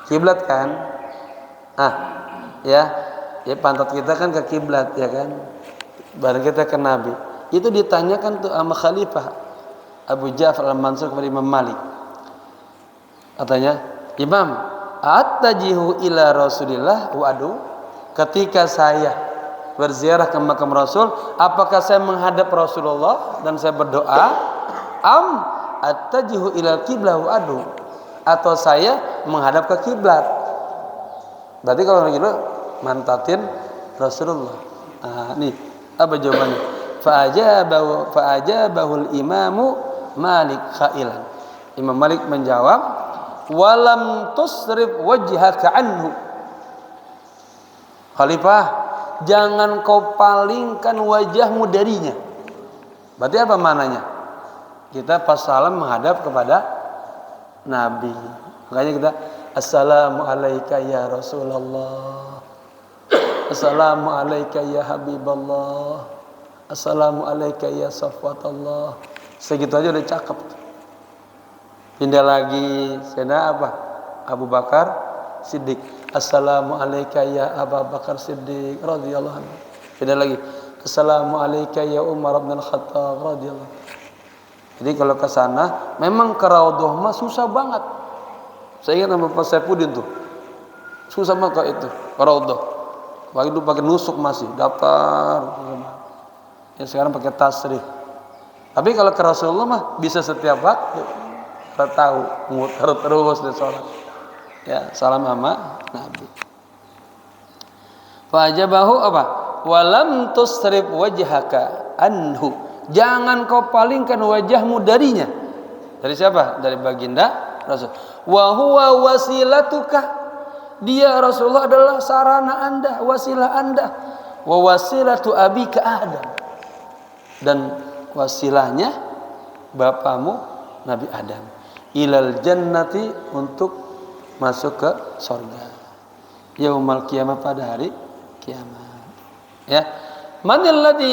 Kiblat kan? Ya pantat kita kan ke kiblat, ya kan? Bareng kita ke Nabi. Itu ditanyakan tuh sama Khalifah Abu Ja'far al-Mansur kepada Imam Malik. Katanya, "Imam, attajihu ila Rasulillah wa adu?" Ketika saya berziarah ke makam Rasul, apakah saya menghadap Rasulullah dan saya berdoa, am attajihu ila qiblah wa adu, atau saya menghadap ke kiblat? Berarti kalau gitu mantatin Rasulullah. Nih Apa jawabannya? Fa'ajabahul imamu Malik khailan. Imam Malik menjawab, walam tusrif wajhaka anhu. Khalifah, jangan kau palingkan wajahmu darinya. Berarti apa maknanya? Kita pas salam menghadap kepada Nabi. Makanya kita assalamu alayka ya Rasulullah, assalamu alayka ya Habiballah, assalamu alayka ya Safwatallah. Segitu aja udah cakep. Pindah lagi, Sayyidina apa? Abu Bakar Siddiq. Assalamu alayka ya Abu Bakar Siddiq radhiyallahu anhu. Pindah lagi. Assalamu alayka ya Umar bin Al-Khattab radhiyallahu. Jadi kalau ke sana memang ke Raudhah mah susah banget. Saya ingat sama Pak Saipudin tuh. Susah banget itu, ke Raudhah. Waktu itu pakai nusuk masih, daftar. Ya sekarang pakai tasrih. Tapi kalau ke Rasulullah mah bisa setiap waktu. Kita tahu, muter terus di sholat. Ya, salam sama Nabi. Fajabahu apa? Walam tusrif wajhaka anhu. Jangan kau palingkan wajahmu darinya. Dari siapa? Dari baginda Rasul. Wa huwa wasilatuka. Dia Rasulullah adalah sarana Anda, wasilah Anda. Wa wasilatu abika Adam. Dan wasilahnya bapamu Nabi Adam. Ilal jannati, untuk masuk ke surga. Yaumal qiyamah, pada hari kiamat. Ya. Manil ladzi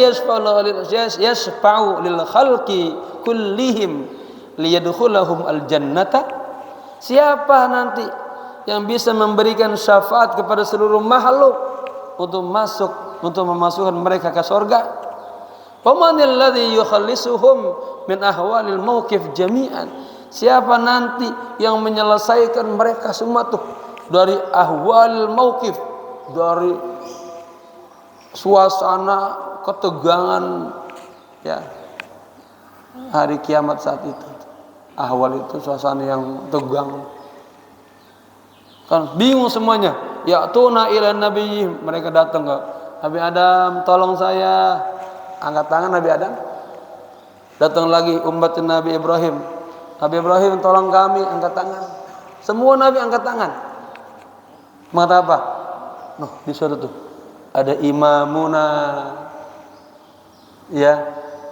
yashfa'u lil khalqi kullihim liyadkhulahum al jannata? Siapa nanti yang bisa memberikan syafaat kepada seluruh makhluk untuk memasukkan mereka ke surga? Wamanil ladzi yukhallisuhum min ahwalil mauqif jami'an? Siapa nanti yang menyelesaikan mereka semua tuh dari ahwalil mauqif, dari suasana ketegangan ya hari kiamat saat itu. Ahwal itu suasana yang tegang, kan bingung semuanya. Ya tuna ila nabi, mereka datang ke Nabi Adam, tolong saya. Angkat tangan Nabi Adam. Datang lagi umat Nabi Ibrahim, Nabi Ibrahim tolong kami, angkat tangan. Semua Nabi angkat tangan. Mengatakan apa? Noh, di surah tuh ada imamuna, ya,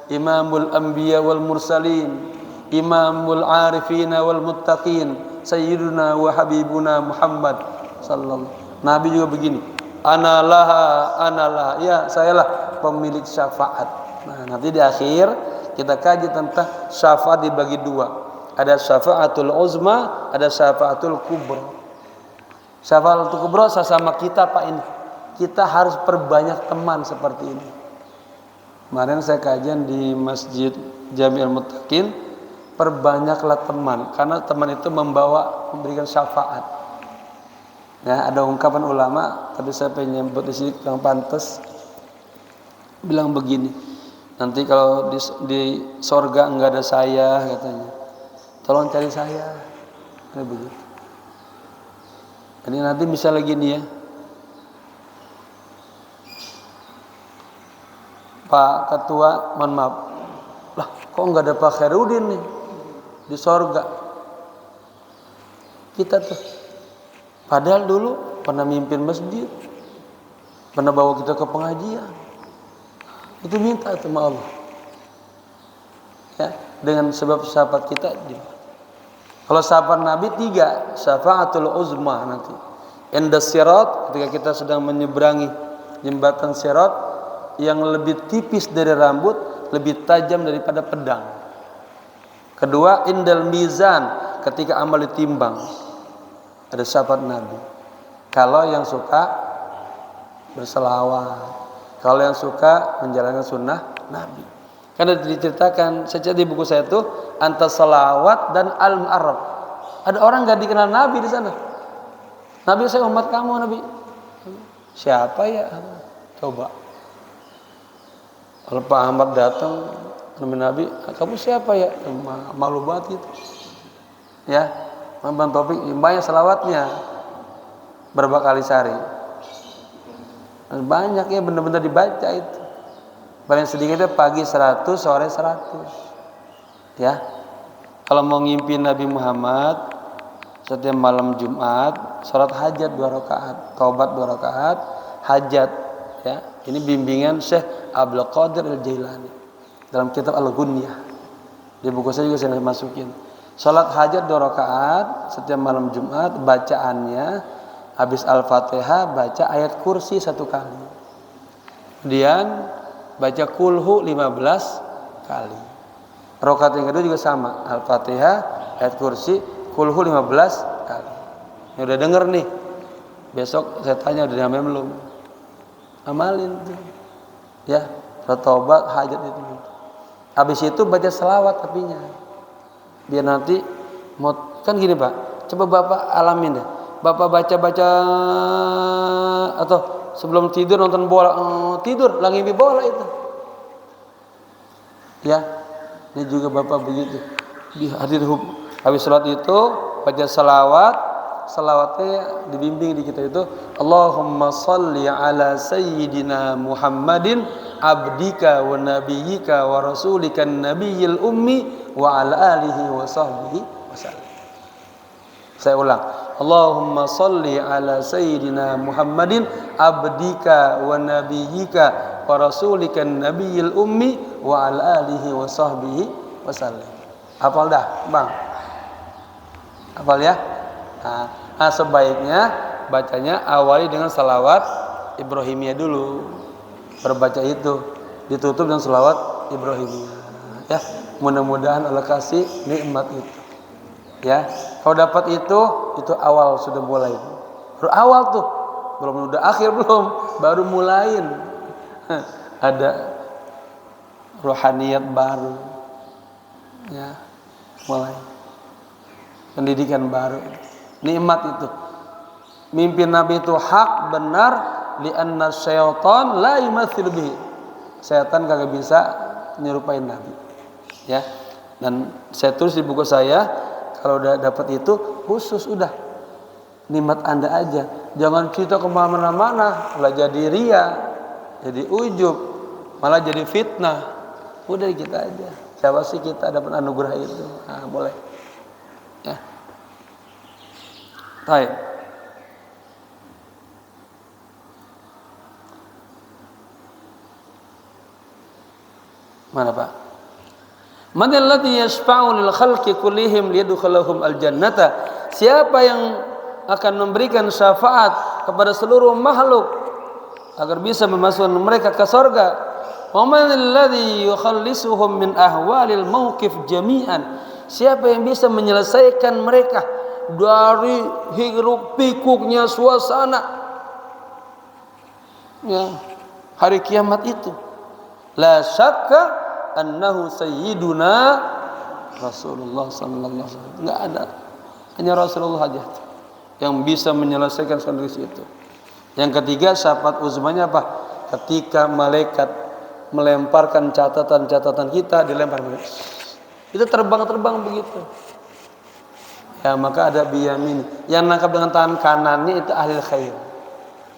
imamul anbiya wal mursalin, imamul arifina wal muttaqin, sayyiduna wa habibuna Muhammad sallallahu. Nabi juga begini, analah, ya sayalah pemilik syafaat. Nah, nanti di akhir kita kaji tentang syafaat dibagi dua. Ada syafaatul uzma, ada syafaatul kubra. Syafaatul kubra sama kita Pak ini. Kita harus perbanyak teman seperti ini. Kemarin saya kajian di Masjid Jami'ul Muttaqin, perbanyaklah teman, karena teman itu memberikan syafaat. Ya, ada ungkapan ulama, tapi saya pengen nyebut di sini yang pantas. Bilang begini, nanti kalau di sorga enggak ada saya katanya, tolong cari saya. Kayak begitu. Jadi nanti misalnya gini ya, Pak Ketua, mohon maaf, lah kok nggak ada Pak Khairuddin nih di sorga? Kita tuh, padahal dulu pernah mimpin masjid, pernah bawa kita ke pengajian, itu minta sama Allah, ya, dengan sebab syafaat kita. Kalau syafaat Nabi 3, syafaatul uzma nanti. Indas sirat, ketika kita sedang menyeberangi jembatan sirat, yang lebih tipis dari rambut, lebih tajam daripada pedang. Kedua, indal mizan, ketika amal ditimbang, ada syafaat Nabi. Kalau yang suka berselawat, kalau yang suka menjalankan sunnah Nabi. Karena diceritakan sejak di buku saya itu antas salawat dan al-mu'arraf. Ada orang gak dikenal Nabi di sana. Nabi, saya umat kamu Nabi. Siapa ya? Coba. Kalau Pak Ahmad datang Nabi, kamu siapa ya? Malu banget itu. Ya, Bang Topik, banyak selawatnya. Berapa kali sehari? Banyak ya, benar-benar dibaca itu. Paling sedikitnya pagi 100, sore 100. Ya. Kalau mau ngimpi Nabi Muhammad setiap malam Jumat, salat hajat 2 rakaat, taubat 2 rakaat, hajat, ya. Ini bimbingan Syekh Abdul Qadir Al-Jailani dalam kitab Al-Ghunyah. Di buku saya juga saya masukin. Salat hajat 2 rakaat setiap malam Jumat, bacaannya habis Al-Fatihah baca ayat kursi 1 kali. Kemudian baca kulhu 15 kali. Rakaat yang kedua juga sama, Al-Fatihah, ayat kursi, kulhu 15 kali. Ya udah denger nih. Besok saya tanya udah nyampe belum? Amalin tuh. Ya, bertobat hajat itu. Habis itu baca selawat tapinya. Biar nanti mau kan gini, Pak. Coba Bapak alamin deh. Bapak baca-baca atau sebelum tidur nonton bola, tidur lagi ngimpi bola itu. Ya. Ini juga Bapak begitu. Di hadir habis salat itu baca selawat, selawatnya dibimbing di kita itu Allahumma salli ala sayyidina Muhammadin abdika wa nabiyyika wa rasulika nabiyil ummi wa ala alihi wa sahbihi wasallam. Saya ulang. Allahumma salli ala sayyidina Muhammadin abdika wa nabiyyika wa rasulika nabiyil ummi wa ala alihi wa sahbihi wasallam. Hafal dah, Bang? Hafal ya? Nah, sebaiknya bacanya awali dengan salawat Ibrahimiyah dulu. Berbaca itu ditutup dengan salawat Ibrahimiyah. Ya, mudah-mudahan Allah kasih nikmat itu. Ya, kalau dapat itu awal sudah mulai. Baru awal tuh, belum udah akhir belum, baru mulain. Ada rohaniyat baru. Ya, mulai. Pendidikan baru. Nikmat itu. Mimpi Nabi itu hak benar li'anna syaitan la yumathil bihi. Setan kagak bisa nyerupain Nabi. Ya. Dan saya tulis di buku saya kalau udah dapat itu khusus udah nikmat Anda aja. Jangan cerita kemana-mana, malah jadi ria, jadi ujub, malah jadi fitnah. Udah kita aja. Siapa sih kita dapat anugerah itu? Nah, boleh. Ya. Baik. Mana Pak? Man alladhi yashfa'u lil khalqi kullihim liyadkhulahum al-jannata? Siapa yang akan memberikan syafaat kepada seluruh makhluk agar bisa memasukkan mereka ke surga? Wa man alladhi yukhallisuhum min ahwalil mauqif jami'an? Siapa yang bisa menyelesaikan mereka dari hiruk pikuknya suasana ya hari kiamat itu? La syakka annahu sayyiduna Rasulullah sallallahu alaihi wasallam. Enggak ada, hanya Rasulullah aja yang bisa menyelesaikan kondisi itu. Yang ketiga syafaat uzmanya apa? Ketika malaikat melemparkan catatan-catatan kita, dilempar itu terbang-terbang begitu. Ya, maka ada biyamin yang nangkap dengan tangan kanannya itu ahli khair,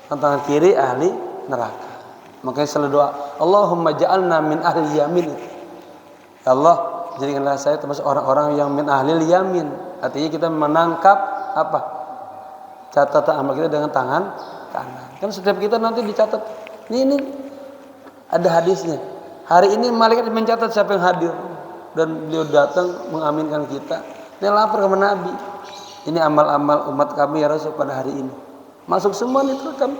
tangan kiri ahli neraka. Makanya selalu doa, Allahumma ja'alna min ahli yamin. Ya Allah, jadikanlah saya termasuk orang-orang yang min ahli yamin. Artinya kita menangkap apa? Catatan amal kita dengan tangan kanan. Kan setiap kita nanti dicatat. Ini ada hadisnya. Hari ini malaikat mencatat siapa yang hadir dan beliau datang mengaminkan kita. Dia lapor ke Nabi. Ini amal-amal umat kami ya Rasul pada hari ini. Masuk semua itu rekam.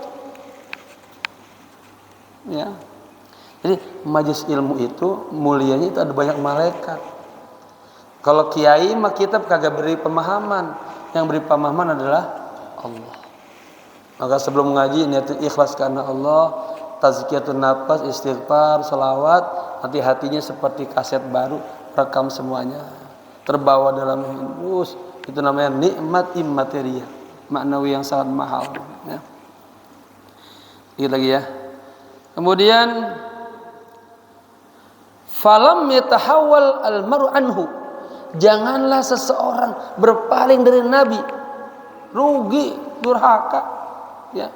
Ya. Jadi majelis ilmu itu mulianya itu ada banyak malaikat. Kalau kiai mah kitab kagak beri pemahaman, yang beri pemahaman adalah Allah. Maka sebelum ngaji niat ikhlas karena Allah, tazkiyatun nafas, istighfar, salawat, nanti hatinya seperti kaset baru, rekam semuanya, terbawa dalam terus. Itu namanya nikmat immaterial, maknawi yang sangat mahal. Ya. Lihat lagi ya. Kemudian falam yatahawwal al-mar'u anhu. Janganlah seseorang berpaling dari Nabi. Rugi, durhaka. Ya.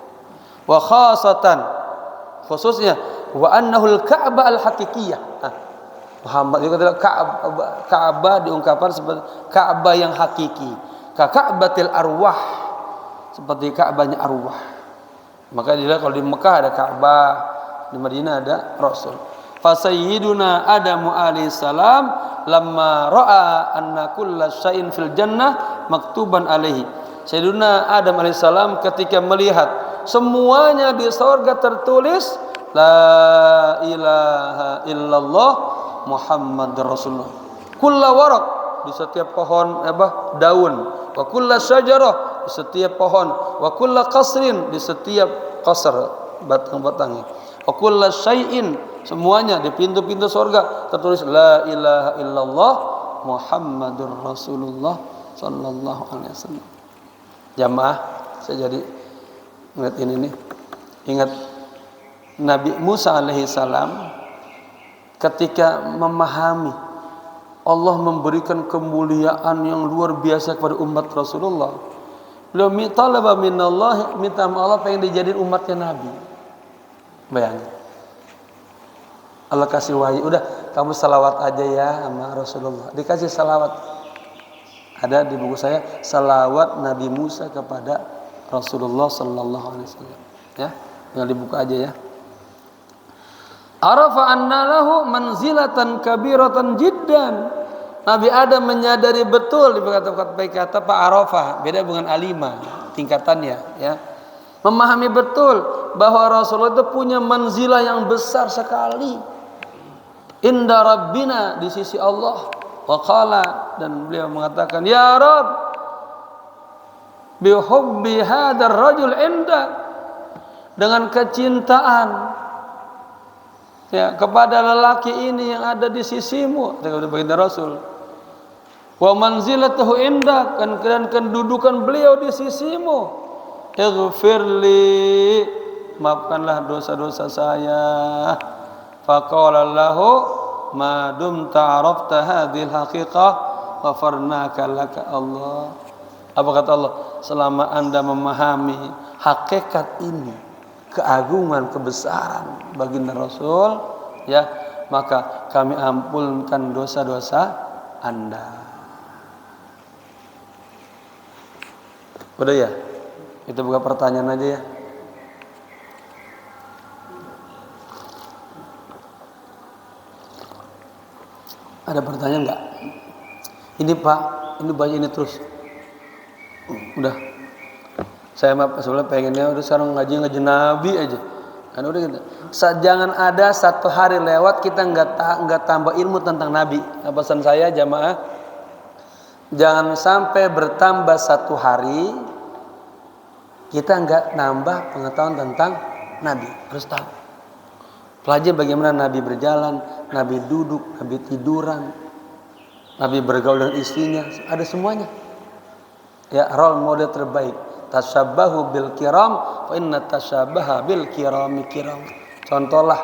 Wa khasatan khususnya wa annahul ka'bah al-haqiqiyah. Muhammad itu adalah Ka'bah diungkapkan sebagai Ka'bah yang hakiki. Ka'batil arwah, seperti Ka'bahnya arwah. Maka dia kalau di Mekah ada Ka'bah, di Madinah ada Rasul. Fa sayyiduna Adam alaihi salam lamma ra'a anna kulla syai'in fil jannah maktuban alaihi. Sayyiduna Adam alaihi salam ketika melihat semuanya di surga tertulis la ilaha illallah Muhammad Rasulullah. Kulla waraq, di setiap pohon daun, wa kulla syajarah, di setiap pohon, wa kulla qasrin, di setiap qasr batang-batangnya, wa kulla syai'in, semuanya di pintu-pintu surga tertulis la ilaha illallah Muhammadur Rasulullah sallallahu alaihi wasallam. Jamaah, saya jadi ingat ini nih. Ingat Nabi Musa alaihi salam ketika memahami Allah memberikan kemuliaan yang luar biasa kepada umat Rasulullah. Beliau minta minallah, minta sama Allah pengen dijadiin umatnya Nabi. Bayangin. Allah kasih wahyu, udah kamu salawat aja ya sama Rasulullah. Dikasih salawat. Ada di buku saya salawat Nabi Musa kepada Rasulullah sallallahu alaihi wasallam. Ya, tinggal dibuka aja ya. Arafa anna lahu manzilatan kabiratan jiddan. Nabi Adam menyadari betul di kata Pak Arafah, beda dengan Alima tingkatannya ya. Memahami betul bahwa Rasulullah itu punya manzilah yang besar sekali. Inda Rabbina, di sisi Allah. Wa qala, dan beliau mengatakan, ya Rabb, bi hubbi hadzal rajul inda, dengan kecintaan ya kepada lelaki ini yang ada di sisimu, kepada baginda Rasul. Wa manzilatuhu indak, dan kedudukan beliau di sisimu. Ighfirli, maafkanlah dosa-dosa saya. Faqala lahu ma dumta arafta hadhil haqiqah ghafarnaka laka Allah. Apa kata Allah? Selama Anda memahami hakikat ini, keagungan, kebesaran baginda Rasul, ya, maka kami ampunkan dosa-dosa Anda. Udah ya? Itu bukan pertanyaan aja ya. Ada pertanyaan enggak? Ini Pak, ini banyak ini terus. Udah. Saya sebenarnya pengennya udah sekarang ngaji Nabi aja. Kan udah gitu. Jangan ada satu hari lewat kita enggak tambah ilmu tentang Nabi. Pesan saya jamaah, jangan sampai bertambah satu hari kita enggak nambah pengetahuan tentang Nabi. Harus tahu. Pelajari bagaimana Nabi berjalan, Nabi duduk, Nabi tiduran, Nabi bergaul dengan istrinya, ada semuanya. Ya, role model terbaik. Tashabbahu bil kiram, fa inna tashabbaha bil kirami kiram. Contohlah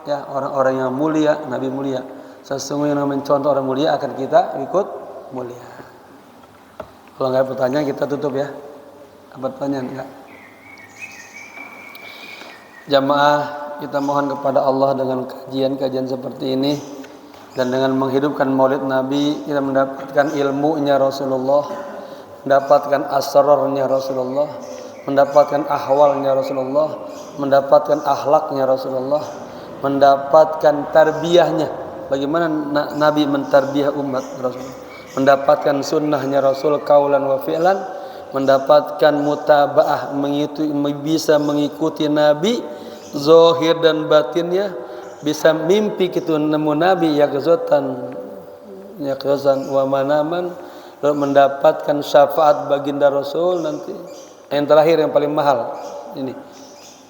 ya orang-orang yang mulia, Nabi mulia. Sesungguhnya yang mencontoh orang mulia akan kita ikut mulia. Kalau enggak ada pertanyaan kita tutup ya. Apa pertanyaan enggak? Jamaah, kita mohon kepada Allah dengan kajian-kajian seperti ini dan dengan menghidupkan maulid Nabi, kita mendapatkan ilmunya Rasulullah, mendapatkan asrarnya Rasulullah, mendapatkan ahwalnya Rasulullah, mendapatkan akhlaknya Rasulullah, mendapatkan tarbiyahnya, bagaimana Nabi mentarbiyah umat Rasulullah, mendapatkan sunnahnya Rasul kaulan wa fi'lan, mendapatkan mutabaah, bisa mengikuti Nabi zahir dan batinnya, bisa mimpi kita nemu Nabi yaqzatan wa manaman, lalu mendapatkan syafaat baginda Rasul nanti. Yang terakhir yang paling mahal ini,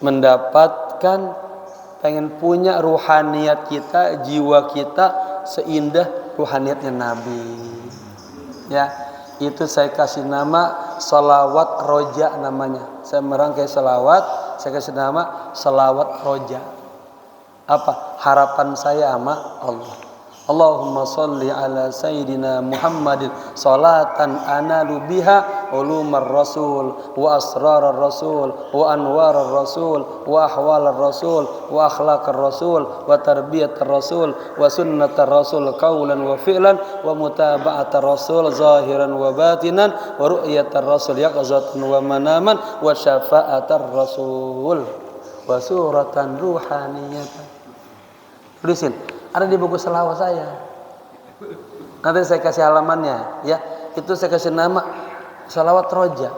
mendapatkan, pengen punya ruhaniyat kita, jiwa kita seindah ruhaniyatnya Nabi. Ya, itu saya kasih nama salawat roja namanya. Saya merangkai salawat, saya kasih nama salawat roja. Apa? Harapan saya sama Allah. Allahumma salli ala sayyidina Muhammadin salatan analu biha ulumar rasul wa asrarar rasul wa anwarar rasul wa ahwalar rasul wa akhlaqar rasul wa tarbiyatar rasul wa sunnatar rasul qawlan wa fi'lan wa mutaba'atar rasul zahiran wa batinan wa ru'yatar rasul yaqzatan wa manaman wa syafa'atar rasul wa suratan ruhaniyatan. Tulisin, ada di buku selawat saya. Nanti saya kasih halamannya, ya. Itu saya kasih nama Salawat Roja.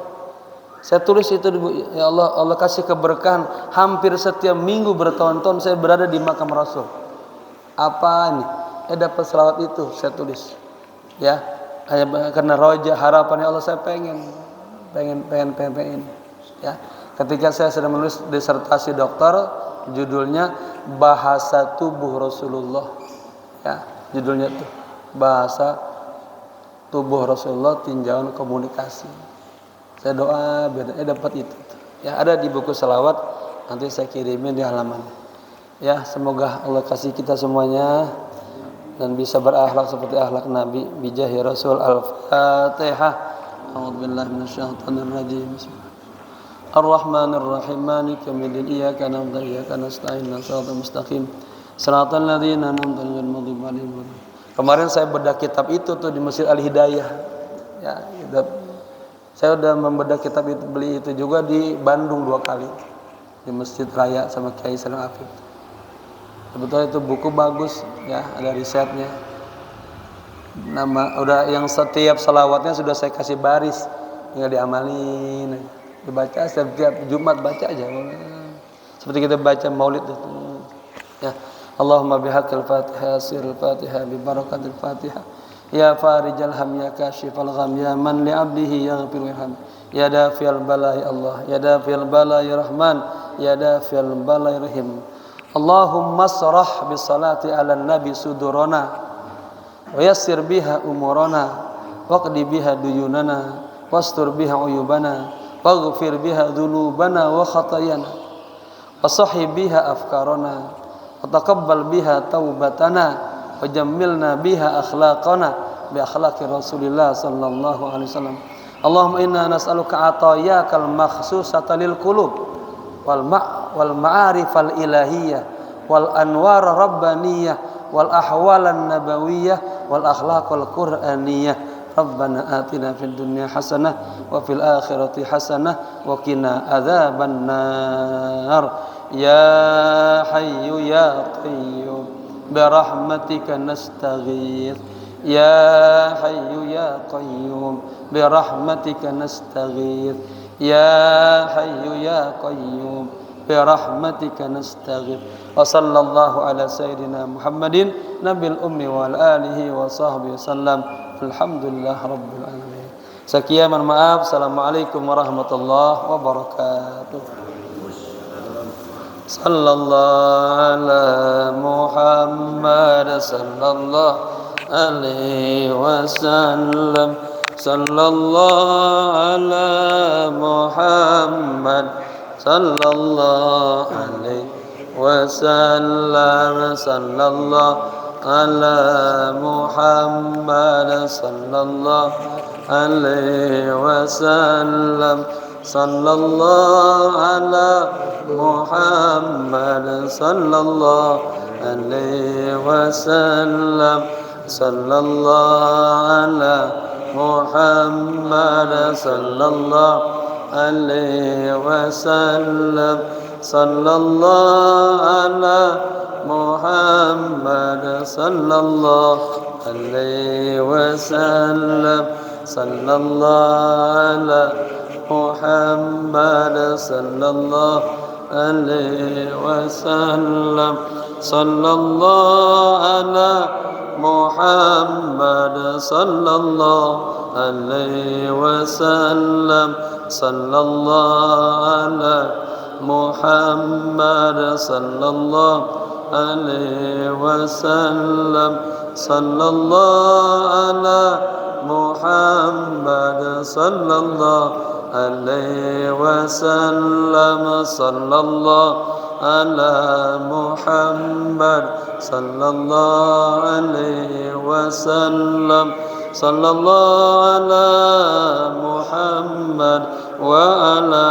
Saya tulis itu, ya Allah, Allah kasih keberkahan. Hampir setiap minggu bertahun-tahun saya berada di makam Rasul. Apa ini? Dapat selawat itu saya tulis, ya. Karena Roja, harapannya Allah, saya pengen, ya. Ketika saya sedang menulis disertasi doktor, judulnya Bahasa Tubuh Rasulullah, ya, judulnya itu Bahasa Tubuh Rasulullah Tinjauan Komunikasi. Saya doa dapat itu, ya, ada di buku selawat, nanti saya kirimin di halaman, ya. Semoga Allah kasih kita semuanya dan bisa berakhlak seperti akhlak Nabi bijahi Rasul. Al-Fatihah. A'udzubillahi minasyaitonir rajim. Ar-Rahmanir Rahim. Maliki yaumiddin. Iyyaka na'budu wa iyyaka nasta'in. Shiratal mustaqim. Shiratal ladzina an'amta 'alaihim. Kemarin saya bedah kitab itu tuh di Masjid Al-Hidayah. Ya, saya udah membedah kitab itu, beli itu juga di Bandung 2 kali. Di Masjid Raya sama Kiai Salim Afif. Sebetulnya itu buku bagus, ya, ada risetnya. Nama udah yang setiap salawatnya sudah saya kasih baris, tinggal diamalin. Dibaca setiap Jumat, baca aja. Seperti kita baca Maulid itu. Ya. Allahumma bihaqqil Fatihah, sirril Fatihah, bi barakatil Fatihah. Ya farijal ham, ya kashifal gham, ya man li 'abdihi yaghfir warham. Ya dafiyal balai Allah, ya dafiyal balai Rahman, ya dafiyal balai Rahim. Allahumma sarah bis salati ala nabi sudurana wa yassir biha umurana waqdi biha duyunana wastur biha uyubana waghfir biha dhunubana wa khatayana wa sahih biha afkarana wa taqabbal biha taubatana wa jammilna biha akhlaqana bi akhlaqi Rasulillah sallallahu alaihi wasallam. Allahumma inna nas'aluka ataiyakal makhsusata lil qulub wal ma'arifal ilahiyah wal anwar rabbaniyah wal ahwalan nabawiyyah wal akhlaqal qur'aniyah. Rabbana atina fid dunya hasanah wa fil akhirati hasanah wa qina adzaban nar. Ya hayyu ya qayyum bi rahmatika nastaghits. Ya hayyu ya qayyum bi rahmatika nastaghits. Ya hayyu ya qayyum bi rahmatika nastaghits. Wa sallallahu ala sayyidina Muhammadin nabil ummi wal alihi wa sahbihi wasallam. Alhamdulillah rabbil alamin. Sekian, mohon maaf. Assalamualaikum warahmatullahi wabarakatuh. Sallallahu ala Muhammad sallallahu alaihi wasallam. Sallallahu ala Muhammad sallallahu alaihi wasallam. Sallallahu ala Muhammad sallallahu alaihi wasallam. Sallallahu ala Muhammad sallallahu alaihi wasallam. Sallallahu ala Muhammad sallallahu alaihi wasallam. Sallallahu ala Muhammad sallallahu alaihi wasallam. Sallallahu ala Muhammad sallallahu alaihi wasallam. Sallallahu ala Muhammad sallallahu alaihi wasallam. Sallallahu ala Muhammad sallallahu alaihi wasallam. Sallallahu ala Muhammad sallallahu alaihi wasallam. Sallallahu على محمد صلى الله عليه وسلم صلى الله على محمد وعلى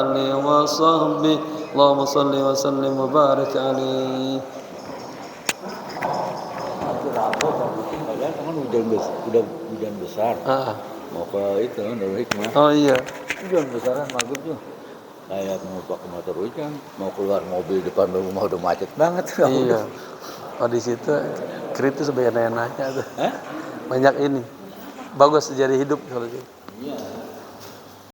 آله وصحبه اللهم صل وسلم وبارك عليه. Kan hujan besar. Mau ke itu Nurul Hikmah. Oh iya. Hujan besaran maghrib tuh. Kayak mau pakai motor hujan, mau keluar mobil depan rumah udah macet banget. Iya. Oh di situ kritis banyak nanya tuh. Banyak ini. Bagus jadi hidup kalau gitu. Iya.